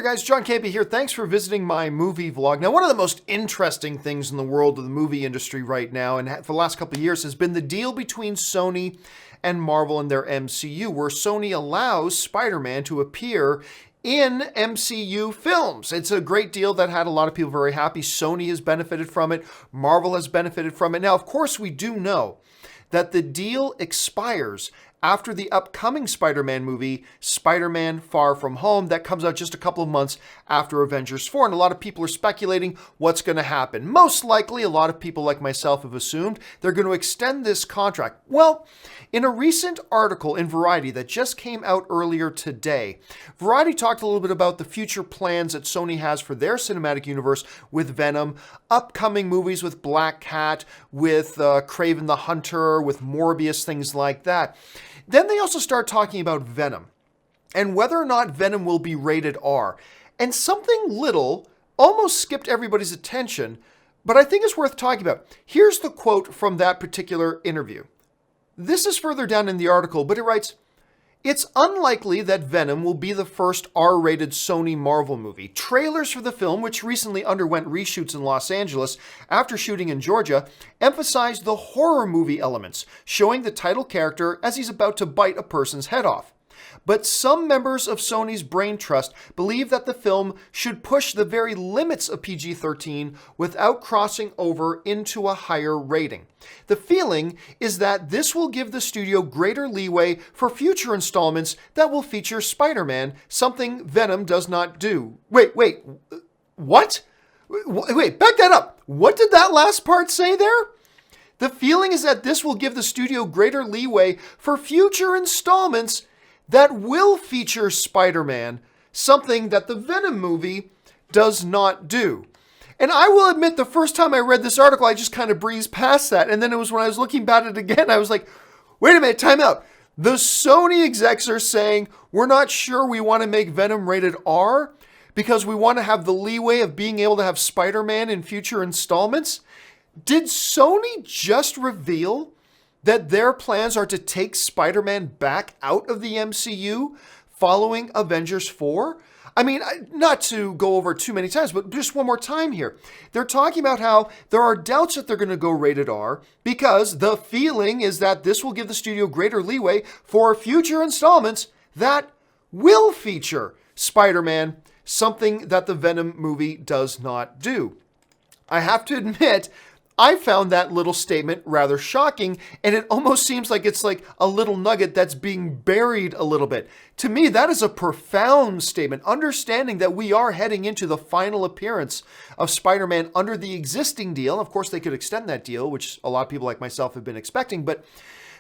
there guys, John Campea here. Thanks for visiting my movie vlog. Now, one of the most interesting things in the world of the movie industry right now, and for the last couple of years, has been the deal between Sony and Marvel and their MCU, where Sony allows Spider-Man to appear in MCU films. It's a great deal that had a lot of people very happy. Sony has benefited from it. Marvel has benefited from it. Now, of course, we do know that the deal expires after the upcoming Spider-Man movie, Spider-Man Far From Home, that comes out just a couple of months after Avengers 4. And a lot of people are speculating what's going to happen. Most likely, a lot of people like myself have assumed they're going to extend this contract. Well, in a recent article in Variety that just came out earlier today, Variety talked a little bit about the future plans that Sony has for their cinematic universe with Venom, upcoming movies with Black Cat, with Kraven the Hunter, with Morbius, things like that. Then they also start talking about Venom and whether or not Venom will be rated R. And something little almost skipped everybody's attention, but I think it's worth talking about. Here's the quote from that particular interview. This is further down in the article, but it writes, "It's unlikely that Venom will be the first R-rated Sony Marvel movie. Trailers for the film, which recently underwent reshoots in Los Angeles after shooting in Georgia, emphasized the horror movie elements, showing the title character as he's about to bite a person's head off. But some members of Sony's brain trust believe that the film should push the very limits of PG-13 without crossing over into a higher rating. The feeling is that this will give the studio greater leeway for future installments that will feature Spider-Man, something Venom does not do." Wait, what? Wait, back that up. What did that last part say there? The feeling is that this will give the studio greater leeway for future installments that will feature Spider-Man, something that the Venom movie does not do. And I will admit, the first time I read this article, I just kind of breezed past that. And then it was when I was looking at it again, I was like, wait a minute, time out. The Sony execs are saying, we're not sure we want to make Venom rated R because we want to have the leeway of being able to have Spider-Man in future installments. Did Sony just reveal that their plans are to take Spider-Man back out of the MCU following Avengers 4? I mean, not to go over too many times, but just one more time here. They're talking about how there are doubts that they're going to go rated R because the feeling is that this will give the studio greater leeway for future installments that will feature Spider-Man, something that the Venom movie does not do. I have to admit, I found that little statement rather shocking, and it almost seems like it's like a little nugget that's being buried a little bit. To me, that is a profound statement, understanding that we are heading into the final appearance of Spider-Man under the existing deal. Of course, they could extend that deal, which a lot of people like myself have been expecting, but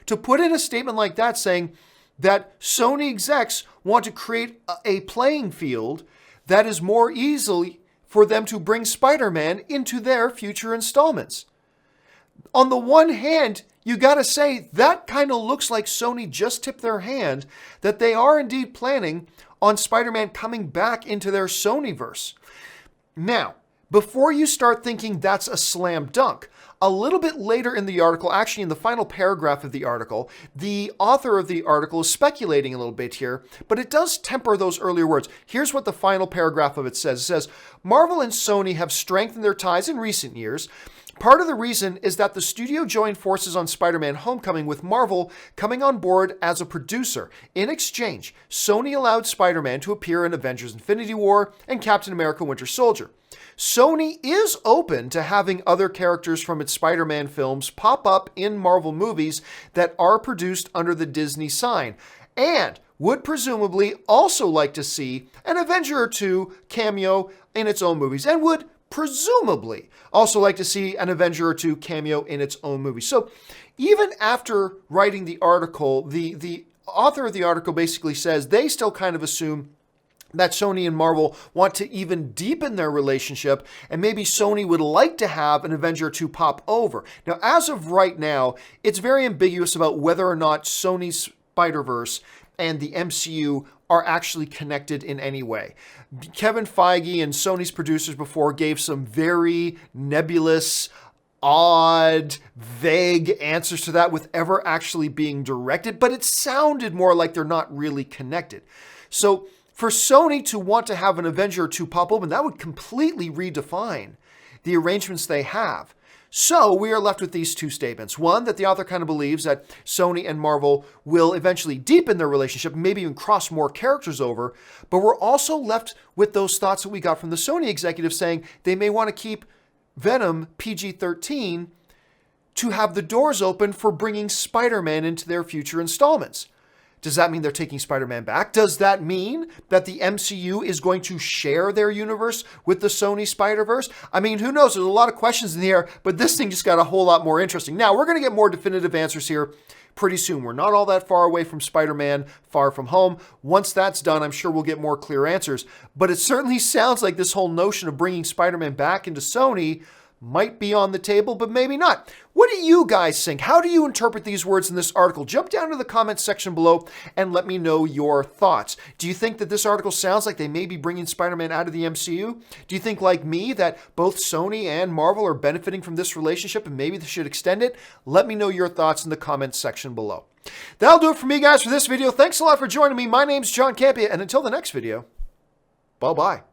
to put in a statement like that saying that Sony execs want to create a playing field that is more easily for them to bring Spider-Man into their future installments. On the one hand, you gotta say, that kind of looks like Sony just tipped their hand that they are indeed planning on Spider-Man coming back into their Sonyverse. Now, before you start thinking that's a slam dunk, a little bit later in the article, actually in the final paragraph of the article, the author of the article is speculating a little bit here, but it does temper those earlier words. Here's what the final paragraph of it says. It says, "Marvel and Sony have strengthened their ties in recent years. Part of the reason is that the studio joined forces on Spider-Man Homecoming with Marvel coming on board as a producer. In exchange, Sony allowed Spider-Man to appear in Avengers Infinity War and Captain America Winter Soldier. Sony is open to having other characters from its Spider-Man films pop up in Marvel movies that are produced under the Disney sign, and would presumably also like to see an Avenger or two cameo in its own movies, and would presumably also like to see an Avenger or two cameo in its own movie." So even after writing the article, the author of the article basically says they still kind of assume that Sony and Marvel want to even deepen their relationship, and maybe Sony would like to have an Avenger or two pop over. Now, as of right now, it's very ambiguous about whether or not Sony's Spider-Verse and the MCU are actually connected in any way. Kevin Feige and Sony's producers before gave some very nebulous, odd, vague answers to that with ever actually being directed, but it sounded more like they're not really connected. So For Sony to want to have an Avenger or two pop open, that would completely redefine the arrangements they have. So we are left with these two statements. One, that the author kind of believes that Sony and Marvel will eventually deepen their relationship, maybe even cross more characters over. But we're also left with those thoughts that we got from the Sony executive saying they may want to keep Venom PG-13 to have the doors open for bringing Spider-Man into their future installments. Does that mean they're taking Spider-Man back? Does that mean that the MCU is going to share their universe with the Sony Spider-Verse? I mean, who knows? There's a lot of questions in the air, but this thing just got a whole lot more interesting. Now, we're going to get more definitive answers here pretty soon. We're not all that far away from Spider-Man Far From Home. Once that's done, I'm sure we'll get more clear answers. But it certainly sounds like this whole notion of bringing Spider-Man back into Sony might be on the table, but maybe not. What do you guys think? How do you interpret these words in this article? Jump down to the comments section below and let me know your thoughts. Do you think that this article sounds like they may be bringing Spider-Man out of the MCU? Do you think, like me, that both Sony and Marvel are benefiting from this relationship and maybe they should extend it? Let me know your thoughts in the comments section below. That'll do it for me, guys, for this video. Thanks a lot for joining me. My name's John Campea, and until the next video, bye-bye.